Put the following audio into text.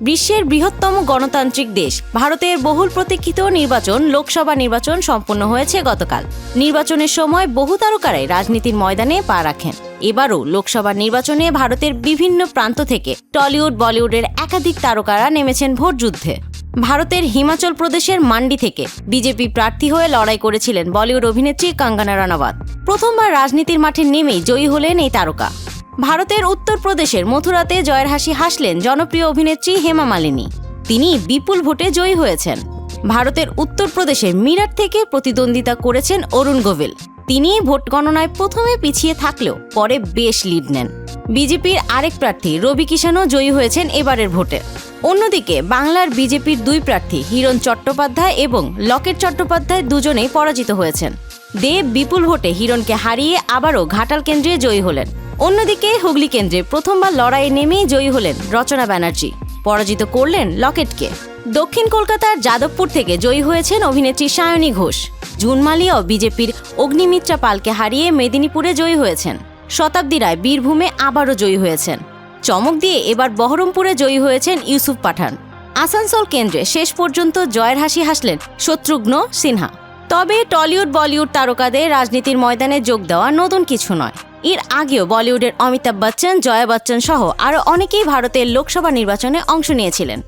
বিশ্বের বৃহত্তম গণতান্ত্রিক দেশ ভারতের বহুল প্রতীক্ষিত নির্বাচন লোকসভা নির্বাচন সম্পন্ন হয়েছে গতকাল। নির্বাচনের সময় বহু তারকারাই রাজনীতির ময়দানে পা রাখেন। এবারও লোকসভা নির্বাচনে ভারতের বিভিন্ন প্রান্ত থেকে টলিউড বলিউডের একাধিক তারকারা নেমেছেন ভোট যুদ্ধে। ভারতের হিমাচল প্রদেশের মান্ডি থেকে বিজেপি প্রার্থী হয়ে লড়াই করেছিলেন বলিউড অভিনেত্রী কঙ্গনা রানাওয়াত। প্রথমবার রাজনীতির মাঠে নেমেই জয়ী হলেন এই তারকা। ভারতের উত্তরপ্রদেশের মথুরাতে জয়ের হাসি হাসলেন জনপ্রিয় অভিনেত্রী হেমা মালিনী। তিনি বিপুল ভোটে জয়ী হয়েছেন। ভারতের উত্তরপ্রদেশের মিরাট থেকে প্রতিদ্বন্দ্বিতা করেছেন অরুণ গোভিল। তিনি ভোট গণনায় প্রথমে পিছিয়ে থাকলেও পরে বেশ লিড নেন। বিজেপির আরেক প্রার্থী রবি কিষাণও জয়ী হয়েছেন এবারের ভোটে। অন্যদিকে বাংলার বিজেপির দুই প্রার্থী হিরণ চট্টোপাধ্যায় এবং লকেট চট্টোপাধ্যায় দুজনেই পরাজিত হয়েছেন। দেব বিপুল ভোটে হিরণকে হারিয়ে আবারও ঘাটাল কেন্দ্রে জয়ী হলেন। অন্যদিকে হুগলি কেন্দ্রে প্রথমবার লড়াইয়ে নেমেই জয়ী হলেন রচনা ব্যানার্জি, পরাজিত করলেন লকেটকে। দক্ষিণ কলকাতার যাদবপুর থেকে জয়ী হয়েছেন অভিনেত্রী সায়নী ঘোষ। জুন মালিয়াও বিজেপির অগ্নিমিত্রা পালকে হারিয়ে মেদিনীপুরে জয়ী হয়েছেন। শতাব্দী রায় বীরভূমে আবারও জয়ী হয়েছেন। চমক দিয়ে এবার বহরমপুরে জয়ী হয়েছেন ইউসুফ পাঠান। আসানসোল কেন্দ্রে শেষ পর্যন্ত জয়ের হাসি হাসলেন শত্রুঘ্ন সিনহা। তবে টলিউড বলিউড তারকাদের রাজনীতির ময়দানে যোগ দেওয়া নতুন কিছু নয়। এর আগেও বলিউডের অমিতাভ বচ্চন, জয়া বচ্চন সহ আরও অনেকেই ভারতের লোকসভা নির্বাচনে অংশ নিয়েছিলেন।